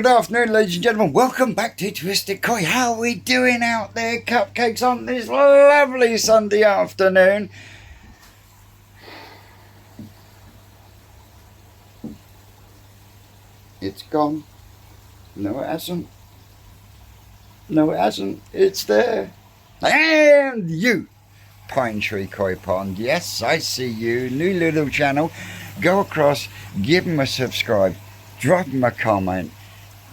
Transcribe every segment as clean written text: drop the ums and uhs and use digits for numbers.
afternoon, ladies and gentlemen. Welcome back to Twisted Koi. How are we doing out there, cupcakes, on this lovely Sunday afternoon? It's gone. No, it hasn't. No, it hasn't. It's there. And you, Pine Tree Koi Pond. Yes, I see you. New little channel. Go across, give them a subscribe, drop them a comment.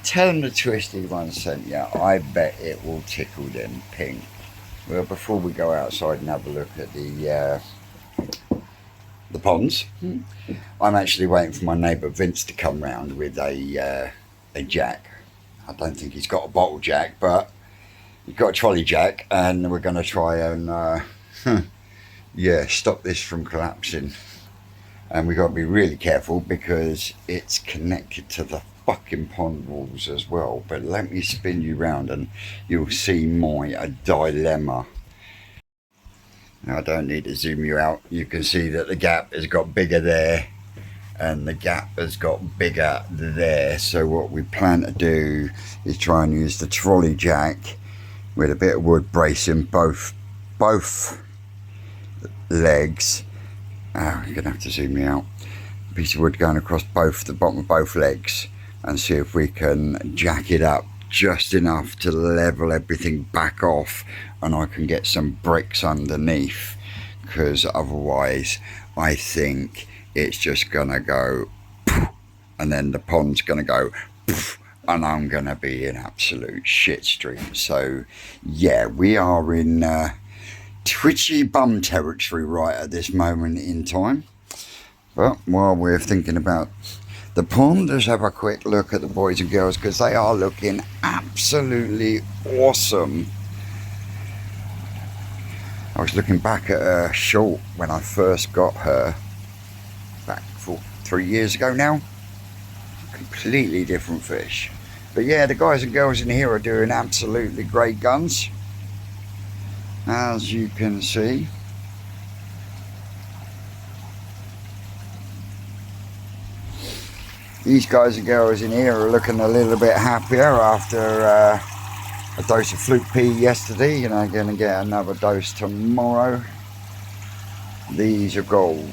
Tell them the Twisted One sent you. I bet it will tickle them pink. Well, before we go outside and have a look at the ponds, I'm actually waiting for my neighbour Vince to come round with a jack. I don't think he's got a bottle jack, but he's got a trolley jack, and we're going to try and stop this from collapsing. And we've got to be really careful because it's connected to the fucking pond walls as well. But let me spin you round and you'll see my dilemma. Now, I don't need to zoom you out. You can see that the gap has got bigger there and the gap has got bigger there. So what we plan to do is try and use the trolley jack with a bit of wood bracing both legs. You're gonna have to zoom me out. A piece of wood going across the bottom of both legs, and see if we can jack it up just enough to level everything back off, and I can get some bricks underneath, because otherwise I think it's just gonna go poof, and then the pond's gonna go poof, and I'm gonna be in absolute shit stream. So yeah, we are in twitchy bum territory right at this moment in time. But while we're thinking about the pond, let's have a quick look at the boys and girls, because they are looking absolutely awesome. I was looking back at her short when I first got her back 3 years ago now. Completely different fish. But yeah, the guys and girls in here are doing absolutely great guns, as you can see. These guys and girls in here are looking a little bit happier after a dose of fluke pea yesterday, and I'm going to get another dose tomorrow. These are gold.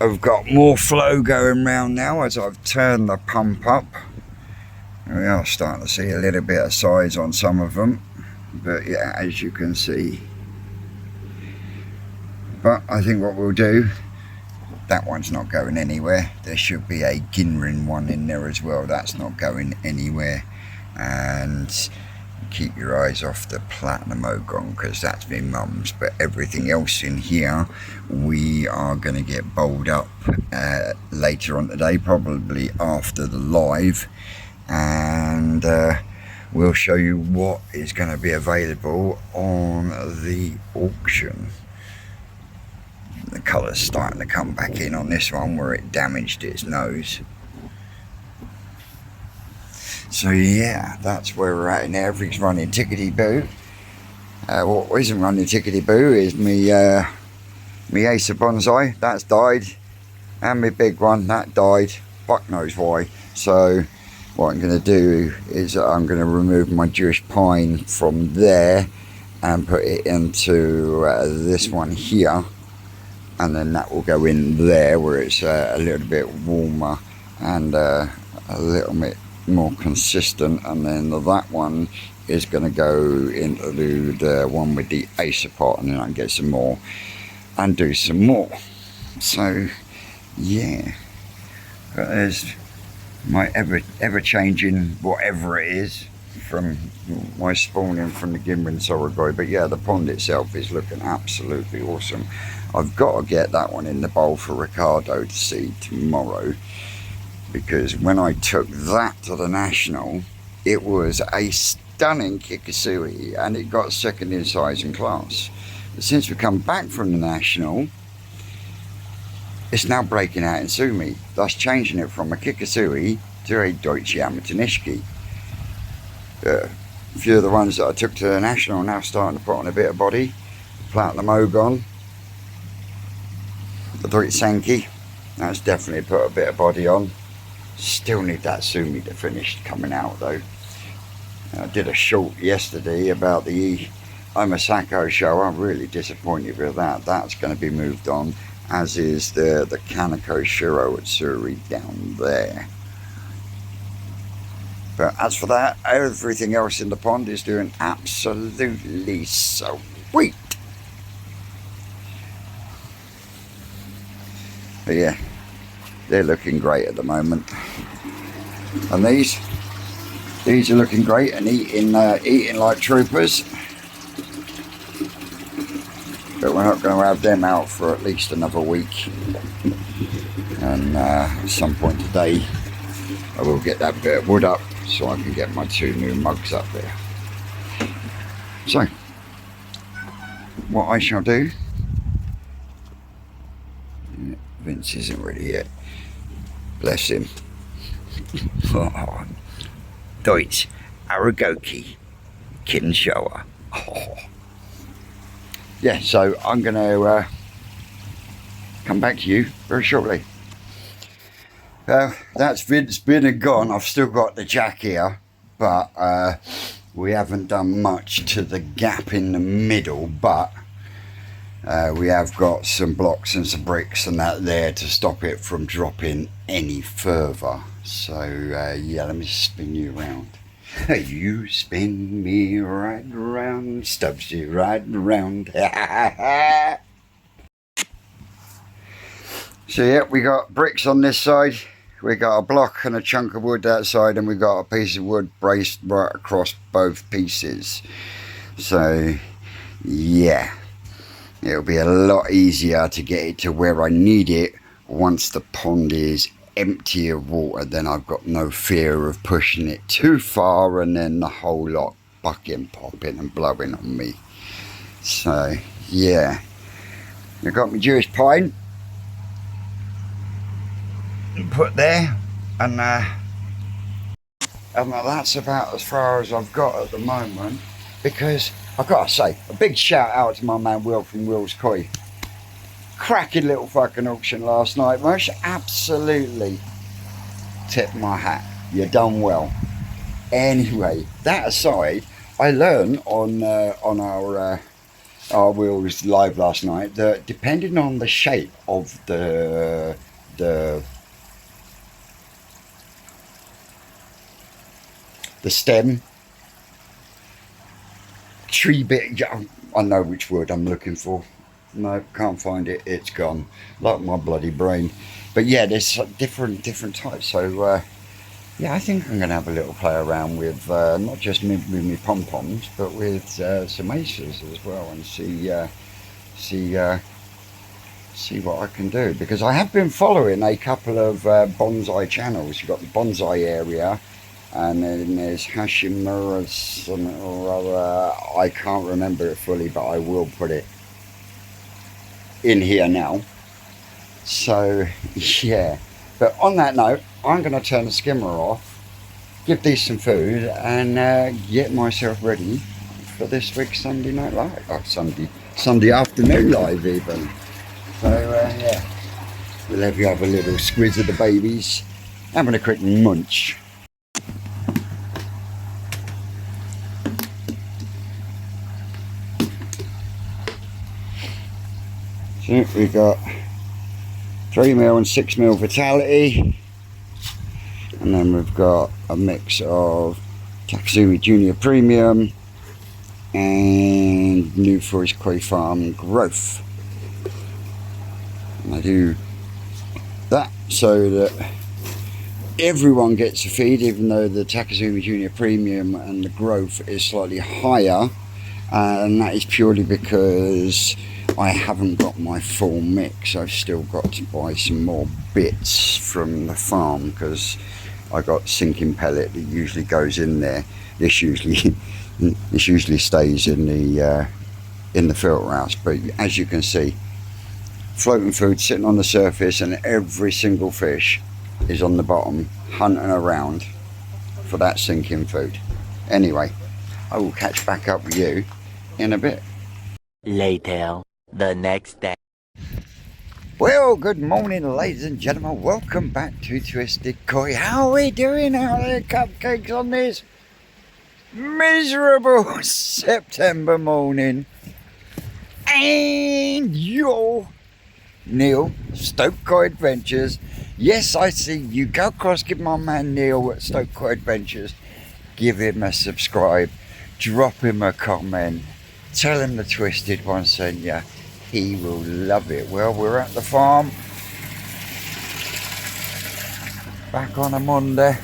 I've got more flow going round now as I've turned the pump up. We are starting to see a little bit of size on some of them, but yeah, as you can see. But I think what we'll do, that one's not going anywhere. There should be a Ginrin one in there as well. That's not going anywhere. And keep your eyes off the platinum ogon, because that's my mum's. But everything else in here, we are going to get bowled up later on today, probably after the live. And we'll show you what is going to be available on the auction. The colour's starting to come back in on this one where it damaged its nose. So yeah, that's where we're at, and everything's running tickety-boo. What isn't running tickety-boo is me ace of Bonsai. That's died, and my big one, that died. Fuck knows why. So what I'm going to do is I'm going to remove my Jewish pine from there and put it into this one here, and then that will go in there where it's a little bit warmer and a little bit more consistent, and then that one is going to go into the one with the acer pot, and then I can get some more and do some more. So yeah, but there's my ever changing whatever it is from my spawning from the Ginrin Sorogoi. But yeah, the pond itself is looking absolutely awesome. I've got to get that one in the bowl for Ricardo to see tomorrow, because when I took that to the national, it was a stunning Kikasui and it got second in size and class. But since we come back from the national, it's now breaking out in Sumi, thus changing it from a Kikasui to a Deutsche Amateur. A few of the ones that I took to the national are now starting to put on a bit of body. Platinum Ogon, the Deutsche Sankey, That's definitely put a bit of body on. Still need that sumi to finish coming out though. I did a short yesterday about the Omasako show. I'm really disappointed with that. That's going to be moved on, as is the Kaneko Shiro Atsuri down there. But as for that, everything else in the pond is doing absolutely sweet. But yeah, they're looking great at the moment. And these are looking great and eating like troopers. But we're not going to have them out for at least another week. And at some point today, I will get that bit of wood up so I can get my 2 new mugs up there. So, what I shall do, Vince isn't ready yet, bless him. Deutsch, Aragoki, Kinshower. Oh. Yeah, so I'm going to come back to you very shortly. That's Vince been and gone. I've still got the jack here, but we haven't done much to the gap in the middle, but we have got some blocks and some bricks and that there to stop it from dropping any further. So yeah, let me spin you around. You spin me right around, Stubbsy right around. So yeah, we got bricks on this side, we got a block and a chunk of wood that side, and we got a piece of wood braced right across both pieces. So yeah, it'll be a lot easier to get it to where I need it once the pond is empty of water. Then I've got no fear of pushing it too far and then the whole lot bucking, popping and blowing on me. So yeah, I got my Jewish pine put there, and that's about as far as I've got at the moment, because I've got to say a big shout out to my man Will from Will's Koi. Cracking little fucking auction last night, Mush. Absolutely tip my hat, you done well. Anyway, that aside, I learned on our Will's live last night that depending on the shape of the stem, tree bit, I know which word I'm looking for. No, can't find it, it's gone, like my bloody brain. But yeah, there's different types. So yeah, I think I'm going to have a little play around with not just with my pom-poms, but with some aces as well, and see what I can do. Because I have been following a couple of bonsai channels. You've got the bonsai area, and then there's Hashimura something or other. I can't remember it fully, but I will put it in here now. So yeah, but on that note, I'm going to turn the skimmer off, give these some food, and get myself ready for this week's Sunday night live. Oh, Sunday afternoon live even. So yeah, we'll have you have a little squiz of the babies, having a quick munch. So we got 3mm and 6mm Vitality, and then we've got a mix of Takasumi Junior Premium and New Forest Koi Farm Growth. And I do that so that everyone gets a feed, even though the Takasumi Junior Premium and the Growth is slightly higher, and that is purely because I haven't got my full mix. I've still got to buy some more bits from the farm, because I got sinking pellet that usually goes in there. This usually stays in the filter house, but as you can see, floating food sitting on the surface, and every single fish is on the bottom hunting around for that sinking food. Anyway, I will catch back up with you in a bit. Later, the next day. Well, good morning, ladies and gentlemen. Welcome back to Twisted Koi. How are we doing out there, cupcakes, on this miserable September morning? And you're Neil, Stoke Koi Adventures. Yes, I see you. Go across, give my man Neil at Stoke Koi Adventures. Give him a subscribe. Drop him a comment. Tell him the Twisted One sent you. He will love it. Well, we're at the farm. Back on a Monday.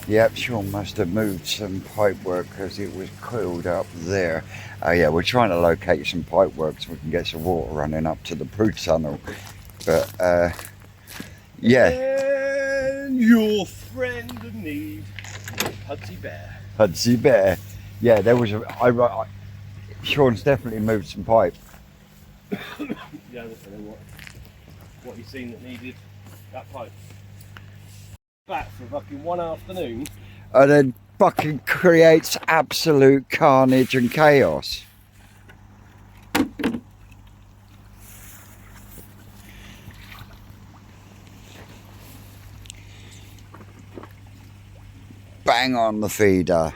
Yep, Sean must have moved some pipe work because it was coiled up there. Oh yeah, we're trying to locate some pipe work so we can get some water running up to the Prue tunnel. But yeah. And your friend in need, Hudsy Bear. Hudsy Bear. Yeah, there was Sean's definitely moved some pipe. Yeah, I don't know what you seen that needed that pipe. Back for fucking one afternoon. And then fucking creates absolute carnage and chaos. Bang on the feeder,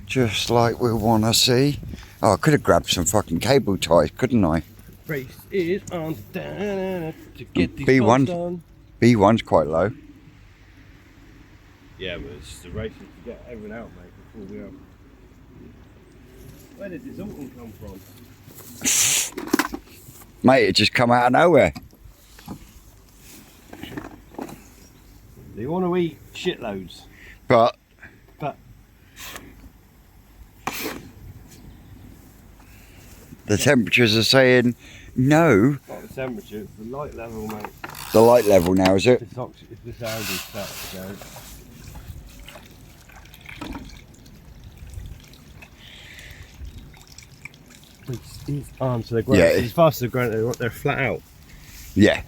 just like we want to see. Oh, I could have grabbed some fucking cable ties, couldn't I? Race is on to get these B1. done. B1's quite low. Yeah, but it's the race to get everyone out, mate, before we are. Where did this autumn come from? Mate, it just come out of nowhere. They want to eat shitloads. But the temperatures are saying no. Not the temperature, it's the light level, mate. The light level now, is it? It's this Audi stuff, so. It's on, so they're growing. Yeah. As fast as they're growing, they're flat out. Yeah.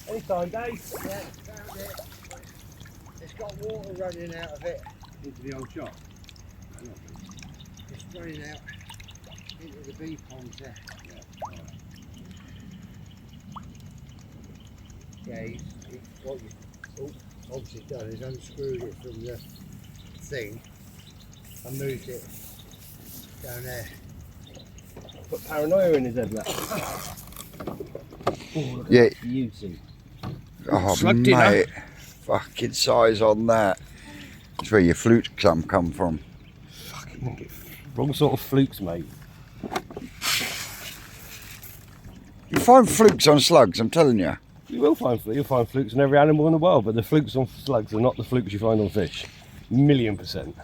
Anytime, Dave. Yeah, found it. It's got water running out of it. Into the old shop. It's running out into the bee ponds there. Yeah, what you've obviously done is unscrewed it from the thing and moved it down there. Put paranoia in his head, that. Oh, Yeah. Beauty. Oh, Slugged it, mate. Fucking size on that. That's where your flute come from. Fucking wrong sort of flukes, mate. You find flukes on slugs, I'm telling you. You'll find flukes on every animal in the world, but the flukes on slugs are not the flukes you find on fish. 1,000,000%.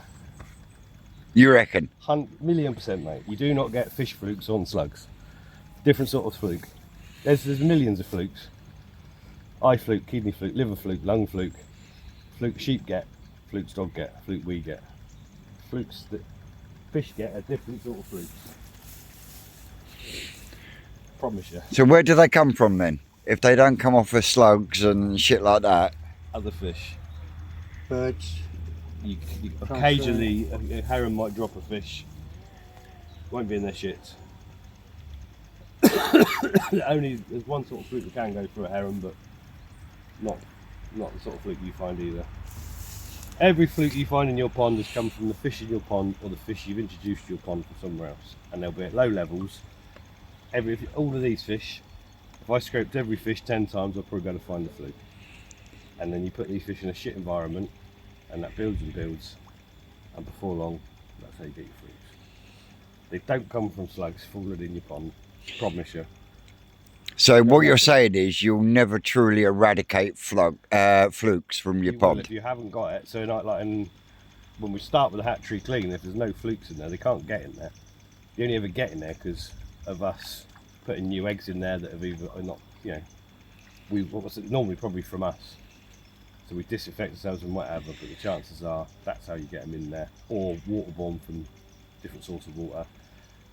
You reckon? 1,000,000%, mate. You do not get fish flukes on slugs. Different sort of fluke. There's millions of flukes. Eye fluke, kidney fluke, liver fluke, lung fluke. Fluke sheep get, flukes dog get, fluke we get. Flukes that fish get are different sort of flukes. Promise you. So where do they come from then? If they don't come off of slugs and shit like that? Other fish. Birds. You occasionally a heron might drop a fish. Won't be in their shits. Only there's one sort of fluke that can go through a heron, but not the sort of fluke you find either. Every fluke you find in your pond has come from the fish in your pond or the fish you've introduced to your pond from somewhere else, and they'll be at low levels. All of these fish, if I scraped every fish 10 times, I'd probably go to find the fluke. And then you put these fish in a shit environment, and that builds and builds, and before long, that's how you get your flukes. They don't come from slugs falling in your pond, promise you. So what you're saying is you'll never truly eradicate flukes from your You will pond? if you haven't got it. So when we start with the hatchery clean, if there's no flukes in there, they can't get in there. They only ever get in there because of us putting new eggs in there that have either or not, normally probably from us. So we disinfect ourselves and whatever, but the chances are that's how you get them in there, or waterborne from different source of water.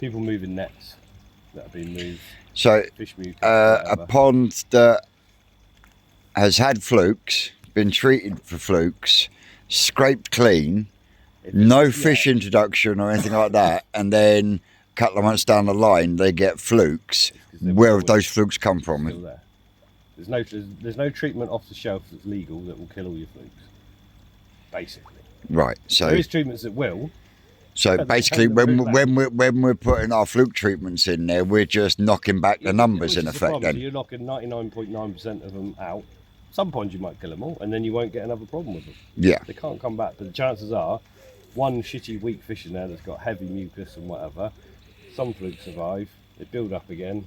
People moving nets that have been moved. So Fish mucus, a pond that has had flukes, been treated for flukes, scraped clean, no fish introduction or anything like that, and then couple of months down the line they get flukes, where have those flukes come from? Still there. There's no treatment off the shelf that's legal that will kill all your flukes. Basically. Right. So there is treatments that will. So basically, when we're putting our fluke treatments in there, we're just knocking back the numbers in effect. Then so you're knocking 99.9% of them out. Some ponds you might kill them all, and then you won't get another problem with them. Yeah. They can't come back. But the chances are, one shitty weak fish in there that's got heavy mucus and whatever. Some flukes survive. They build up again.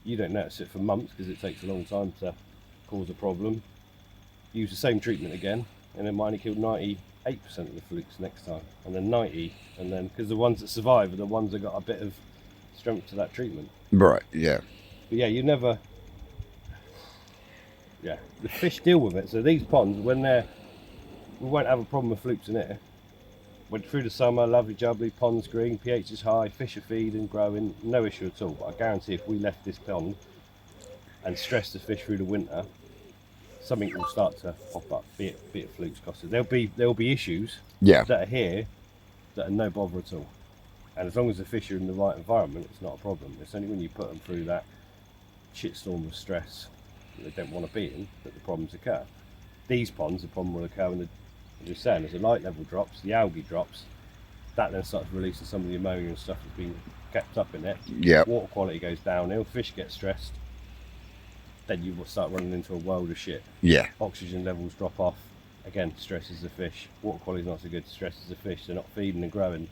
You don't notice it for months because it takes a long time to cause a problem. Use the same treatment again, and it might only kill 98% of the flukes next time, and then 90, and then because the ones that survive are the ones that got a bit of strength to that treatment. Right. Yeah. But yeah, you never. Yeah, the fish deal with it. So these ponds, we won't have a problem with flukes in here. Went through the summer, lovely jubbly, ponds green, pH is high, fish are feeding, growing, no issue at all. But I guarantee if we left this pond and stressed the fish through the winter, something will start to pop up, be it flukes, costed. There'll be issues that are here that are no bother at all. And as long as the fish are in the right environment, it's not a problem. It's only when you put them through that shitstorm of stress that they don't want to be in that the problems occur. These ponds, the problem will occur when as you're saying, as the light level drops, the algae drops, that then starts releasing some of the ammonia and stuff that's been kept up in it. Yeah. Water quality goes downhill, fish get stressed, then you will start running into a world of shit. Yeah. Oxygen levels drop off, again, stresses the fish. Water quality is not so good, stresses the fish. They're not feeding and growing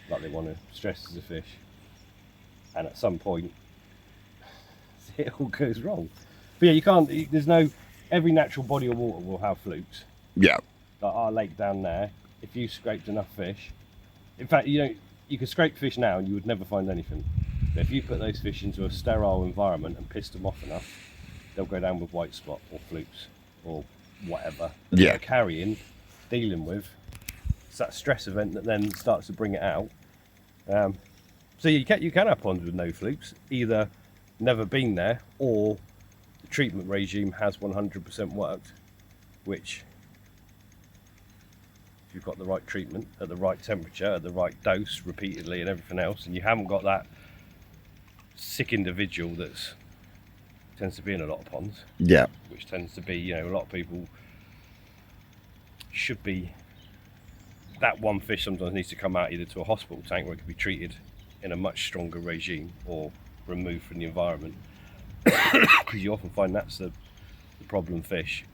like they want to, stresses the fish. And at some point, it all goes wrong. But yeah, you can't, every natural body of water will have flukes. Yeah. Like our lake down there, if you scraped enough fish, in fact, you could scrape fish now and you would never find anything. But if you put those fish into a sterile environment and pissed them off enough, they'll go down with white spot or flukes or whatever that they're carrying, dealing with. It's that stress event that then starts to bring it out. So you can have ponds with no flukes, either never been there or the treatment regime has 100% worked, which if you've got the right treatment at the right temperature, at the right dose repeatedly and everything else, and you haven't got that sick individual that's tends to be in a lot of ponds. Yeah. Which tends to be, a lot of people should be, that one fish sometimes needs to come out either to a hospital tank where it can be treated in a much stronger regime or removed from the environment. Because you often find that's the problem fish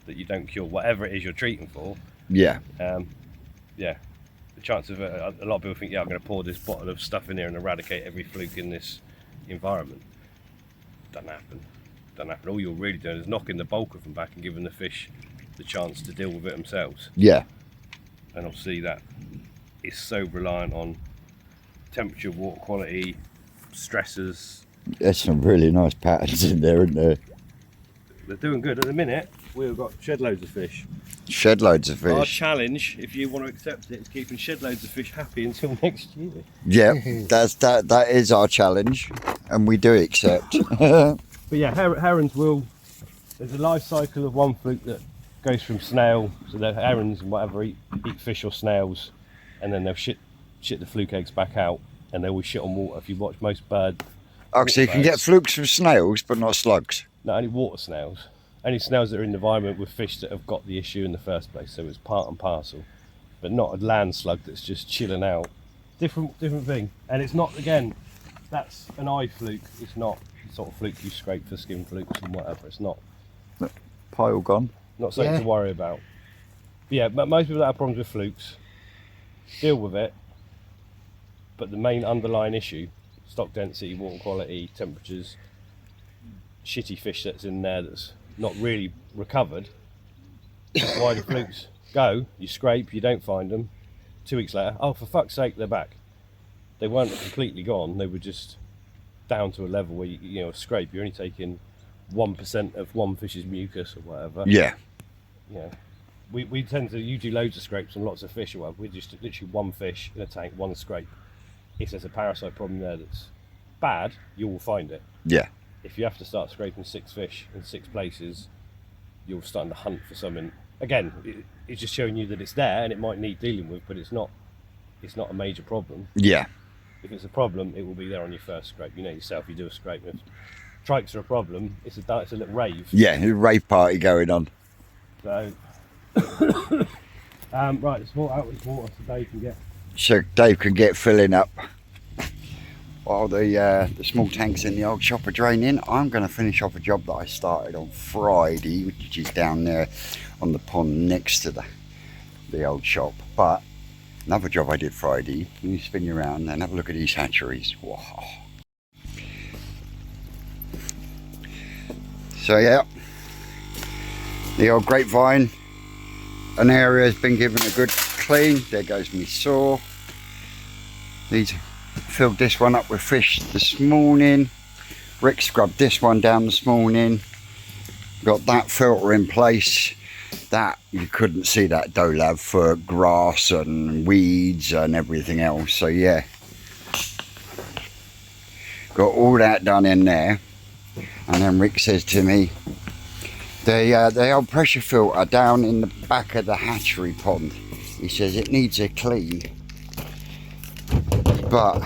that you don't cure, whatever it is you're treating for. Yeah. The chance of a lot of people think, I'm going to pour this bottle of stuff in here and eradicate every fluke in this environment. Doesn't happen. All you're really doing is knocking the bulk of them back and giving the fish the chance to deal with it themselves. Yeah. And obviously that is so reliant on temperature, water quality, stressors. There's some really nice patterns in there, isn't there? They're doing good. At the minute, we've got shed loads of fish. Shed loads of fish. Our challenge, if you want to accept it, is keeping shed loads of fish happy until next year. Yeah, that is our challenge, and we do accept. But yeah, herons there's a life cycle of one fluke that goes from snail, so the herons and whatever eat fish or snails, and then they'll shit the fluke eggs back out, and they always shit on water. If you watch most birds. Oh, so you can get flukes from snails, but not slugs? No, only water snails. Only snails that are in the environment with fish that have got the issue in the first place, so it's part and parcel. But not a land slug that's just chilling out. Different thing. And it's not, again, that's an eye fluke. It's not the sort of fluke you scrape for skin flukes and whatever. It's not. Pile gone. Not something to worry about. But yeah, most people that have problems with flukes deal with it. But the main underlying issue, stock density, water quality, temperatures, shitty fish that's in there that's not really recovered. That's why the flukes go. You scrape, you don't find them. 2 weeks later, oh, for fuck's sake, they're back. They weren't completely gone. They were just down to a level where you scrape. You're only taking 1% of one fish's mucus or whatever. Yeah. Yeah. We tend to, you do loads of scrapes on lots of fish or whatever. We're just literally one fish in a tank, one scrape. If there's a parasite problem there that's bad, you will find it. Yeah. If you have to start scraping 6 fish in 6 places, you're starting to hunt for something. Again, it's just showing you that it's there and it might need dealing with, but it's not a major problem. Yeah. If it's a problem, it will be there on your first scrape. You know yourself, you do a scrape. If trikes are a problem, it's a little rave. Yeah, a rave party going on. So, right, the small outlet water so Dave can get. So Dave can get filling up. While the small tanks in the old shop are draining, I'm going to finish off a job that I started on Friday, which is down there on the pond next to the old shop. But another job I did Friday, can you spin you around and have a look at these hatcheries. Wow. So yeah, the old grapevine, an area has been given a good clean. There goes me saw. Filled this one up with fish this morning. Rick scrubbed this one down this morning. Got that filter in place. That you couldn't see that dolab for grass and weeds and everything else. So yeah, got all that done in there. And then Rick says to me, the old pressure filter down in the back of the hatchery pond, he says it needs a clean. But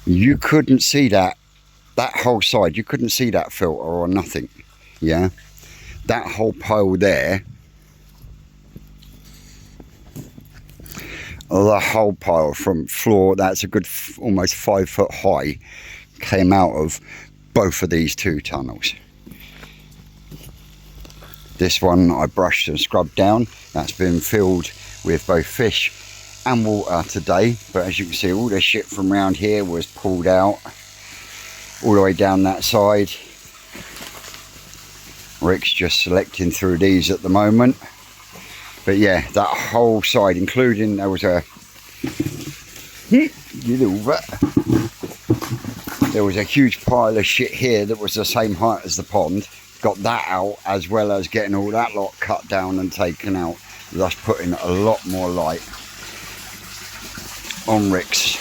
you couldn't see that whole side, you couldn't see that filter or nothing. Yeah, that whole pole there, the whole pile from floor, that's a good almost 5 foot high, came out of both of these two tunnels. This one I brushed and scrubbed down. That's been filled with both fish and water today, but as you can see, all the shit from around here was pulled out all the way down that side. Rick's just selecting through these at the moment, but yeah, that whole side, including there was a huge pile of shit here that was the same height as the pond. Got that out, as well as getting all that lot cut down and taken out, thus putting a lot more light on Rick's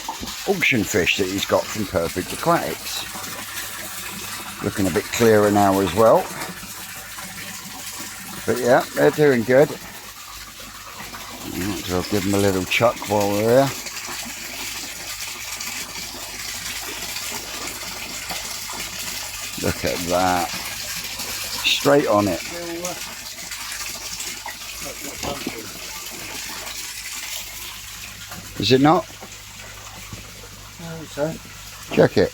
auction fish that he's got from Perfect Aquatics. Looking a bit clearer now as well. But yeah, they're doing good. Might as well give them a little chuck while we're here. Look at that. Straight on it. Is it not? No, so. Check it.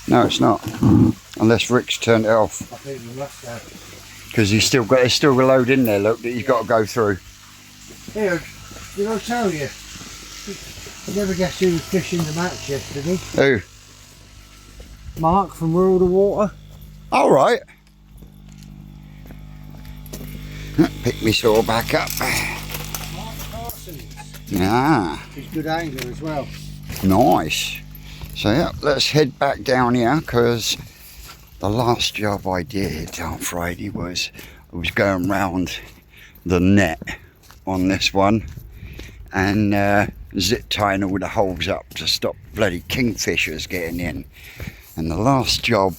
No, it's not. Unless Rick's turned it off. I think we must have. Because there's still a load in there, look, that you've got to go through. Here, did I tell you? I never guessed who was fishing the match yesterday. Who? Mark from World of Water. All right. Pick me saw back up. Mark Parsons. Ah, He's a good angler as well. nice. So yeah, let's head back down here, because the last job I did on Friday was I was going round the net on this one and zip tying all the holes up to stop bloody kingfishers getting in. And the last job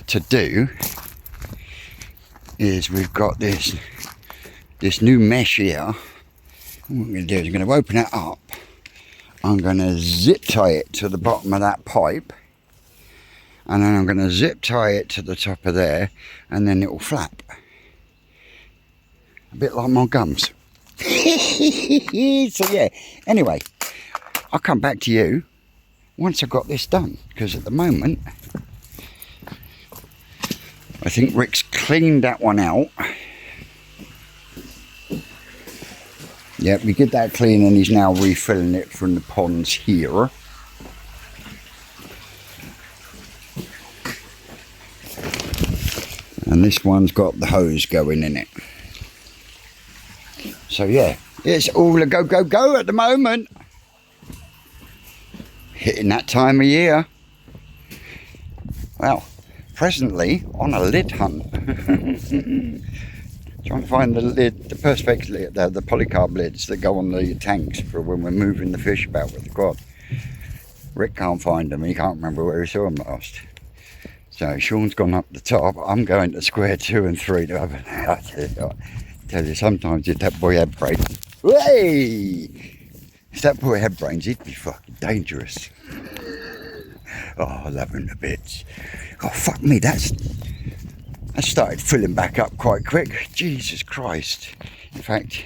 to do is we've got this new mesh here. What I'm going to do is I'm going to open it up. I'm going to zip tie it to the bottom of that pipe, and then I'm going to zip tie it to the top of there, and then it will flap. A bit like my gums. So yeah, anyway, I'll come back to you once I've got this done, because at the moment I think Rick's cleaned that one out. Yeah, we did that clean and he's now refilling it from the ponds here. And this one's got the hose going in it. So yeah, it's all a go, go, go at the moment. Hitting that time of year. Well, presently on a lid hunt. Trying to find the lid, the perspex lid, the polycarb lids that go on the tanks for when we're moving the fish about with the quad. Rick can't find them, he can't remember where he saw them last. So Sean's gone up the top, I'm going to square 2 and 3 to have a tell you, sometimes that boy had break. Hey! If that boy had brains, he'd be fucking dangerous. Oh, I love him to bits. Oh, fuck me, that started filling back up quite quick. Jesus Christ. In fact,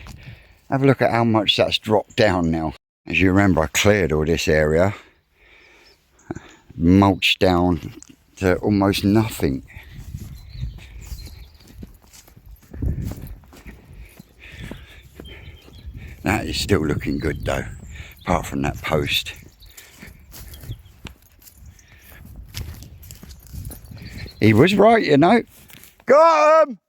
have a look at how much that's dropped down now. As you remember, I cleared all this area, mulched down to almost nothing. That is still looking good though, apart from that post. He was right, you know. Got him!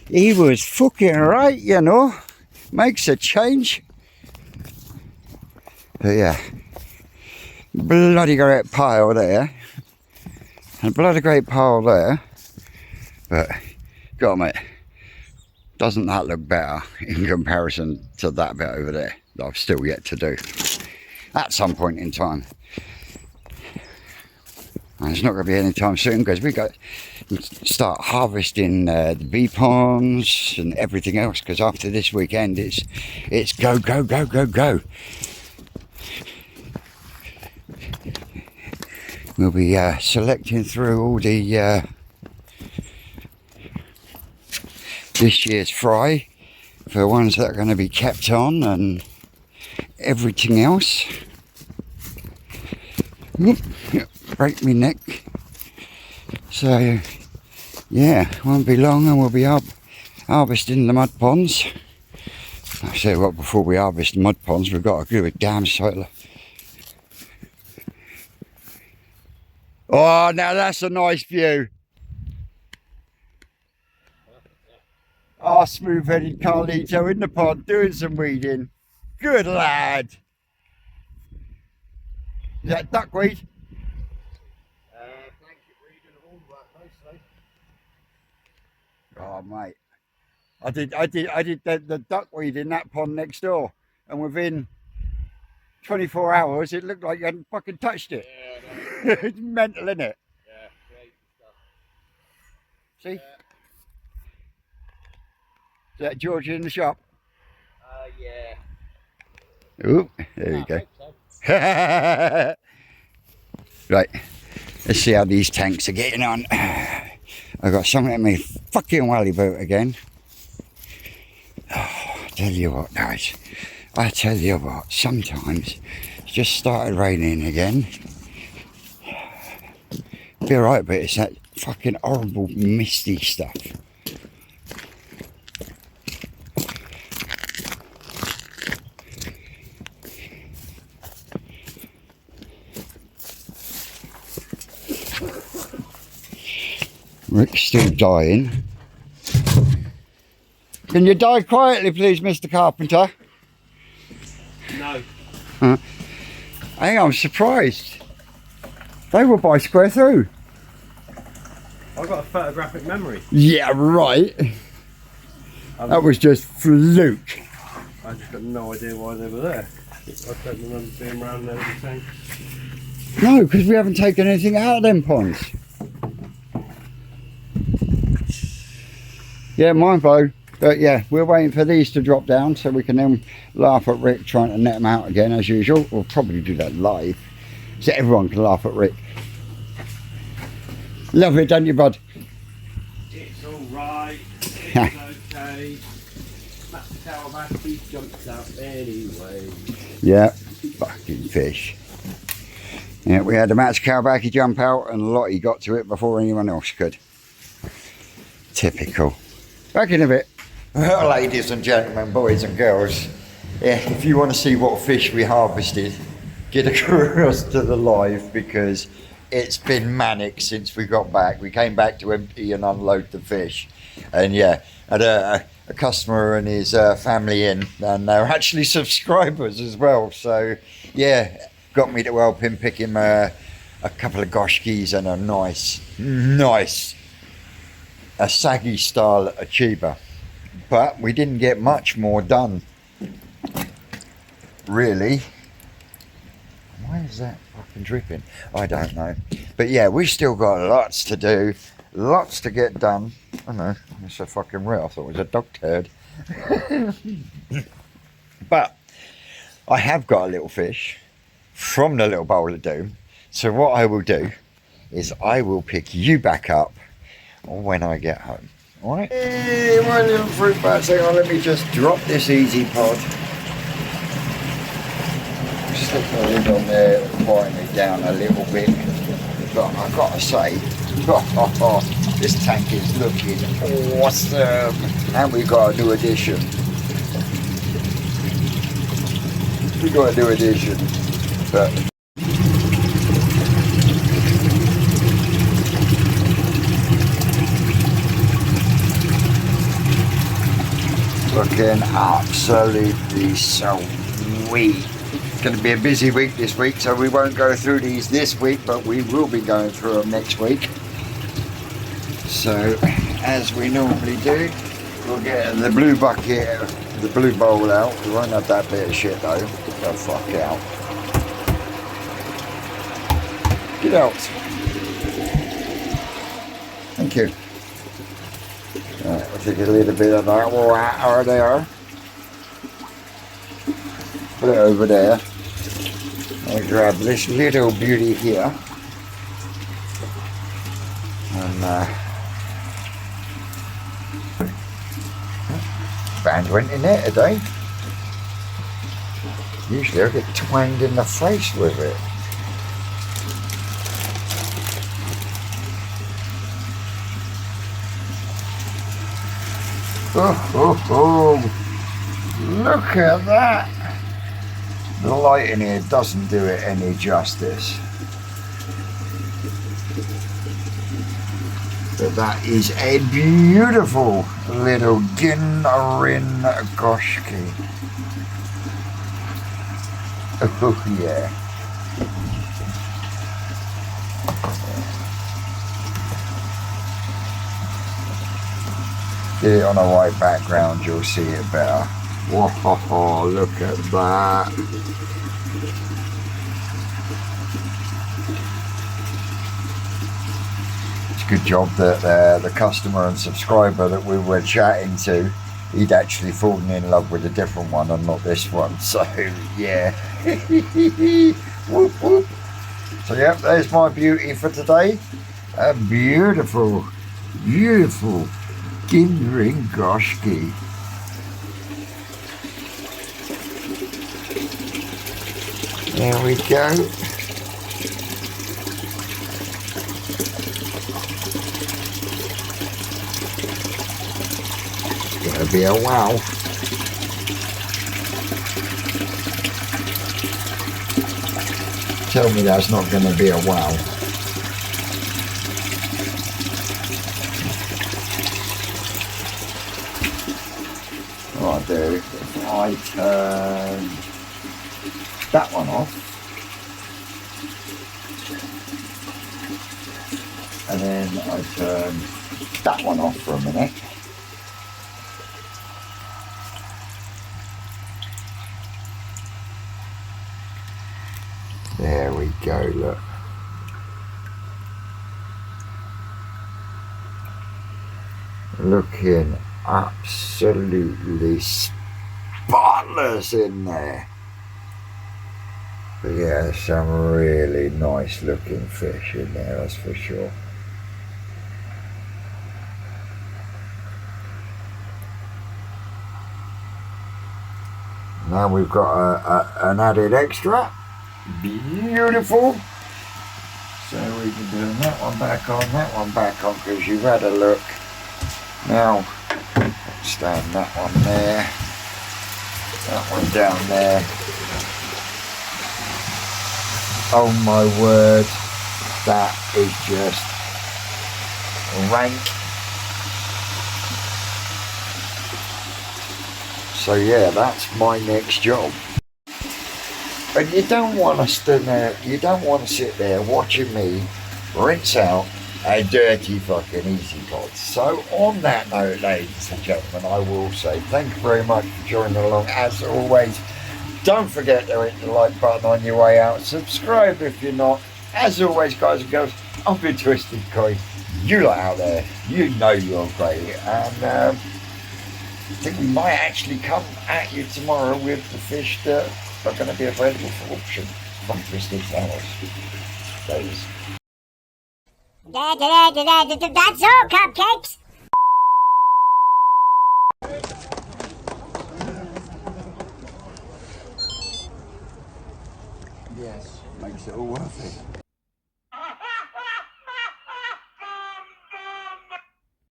He was fucking right, you know. Makes a change. But yeah, bloody great pile there. And a bloody great pile there. But, God mate, doesn't that look better in comparison to that bit over there that I've still yet to do at some point in time. And it's not going to be any time soon because we got to start harvesting the bee ponds and everything else, because after this weekend it's go, go, go, go, go. We'll be selecting through all the this year's fry for the ones that are going to be kept on and everything else. Oop, break me neck. So yeah, won't be long and we'll be harvesting the mud ponds. I say what, before we harvest the mud ponds we've got to do a damn sight. Oh, now that's a nice view. Our smooth-headed Carlito in the pond doing some weeding. Good lad. Is that duckweed? Blanket weed and all that, mostly. Oh mate, I did the duckweed in that pond next door, and within 24 hours it looked like you hadn't fucking touched it. Yeah, it's mental, isn't it? Yeah, crazy stuff. See? Yeah. Is that George in the shop? Yeah. Ooh, there you go. Right, let's see how these tanks are getting on. I got something in my fucking wally boat again. Oh, I tell you what, guys. I tell you what, sometimes it's just started raining again. Be alright, but it's that fucking horrible misty stuff. Rick's still dying. Can you die quietly, please, Mr. Carpenter? No. Hey, I'm surprised. They were by square through. I've got a photographic memory. Yeah, right. That was just fluke. I just got no idea why they were there. I don't remember being around there with the tank. No, because we haven't taken anything out of them ponds. Yeah, mine though. But yeah, we're waiting for these to drop down so we can then laugh at Rick trying to net them out again as usual. We'll probably do that live so everyone can laugh at Rick. Love it, don't you, bud? It's alright. It's okay. That's the Calabash, he jumped out anyway. Yeah, fucking fish. Yeah, we had the Matt's Cowbacky jump out and Lottie got to it before anyone else could. Typical. Back in a bit. Well, ladies and gentlemen, boys and girls, yeah, if you want to see what fish we harvested, get across to the live because it's been manic since we got back. We came back to empty and unload the fish. And yeah, had a customer and his family in, and they're actually subscribers as well. So yeah, got me to help him pick him a couple of goshkis and a nice a saggy style achiever. But we didn't get much more done, really. Why is that fucking dripping? I don't know. But yeah, we've still got lots to do, lots to get done. I know, it's a fucking real. I thought it was a dog turd. But I have got a little fish from the little bowl of doom. So what I will do is I will pick you back up when I get home. Alright? Hey, my little fruit bats. Hang on, let me just drop this easy pod. Stick the lid on there, quieten it down a little bit. But I've got to say, this tank is looking awesome. And we've got a new addition. We've got a new addition. But looking absolutely sweet. It's going to be a busy week this week, so we won't go through these this week, but we will be going through them next week. So, as we normally do, we'll get the blue bucket, the blue bowl out. We won't have that bit of shit though. Get the fuck out. Get out. Thank you. Right, we'll take a little bit of that water there. Put it over there. I'll grab this little beauty here. And band went in there today. Usually I get twanged in the face with it. Look at that. The light in here doesn't do it any justice. But that is a beautiful little Ginrin Goshki. Oh yeah. Get it on a white background, you'll see it better. Whoa, look at that. It's a good job that the customer and subscriber that we were chatting to, he'd actually fallen in love with a different one and not this one. So, yeah. Whoop, whoop. So, yep, there's my beauty for today. A beautiful, beautiful Ginrin Goshki. There we go. Gonna be a wow. Tell me that's not gonna be a wow. What I do, I turn that one off, and then I turn that one off for a minute. There we go, look. Looking absolutely spotless in there. But yeah, there's some really nice looking fish in there, that's for sure. Now we've got an added extra. Beautiful. So we can turn that one back on, because you've had a look. Now, stand that one there, that one down there. Oh my word, that is just rank. So yeah, that's my next job. And you don't want to stand there, you don't want to sit there watching me rinse out a dirty fucking easy pod. So on that note, ladies and gentlemen, I will say thank you very much for joining along. As always, don't forget to hit the like button on your way out. Subscribe if you're not. As always, guys and girls, I've been Twisted Koi. You lot out there, you know you're great. And I think we might actually come at you tomorrow with the fish that are going to be available for auction from Twisted Flowers. Those. That's all, cupcakes. Yes, makes it all worth it.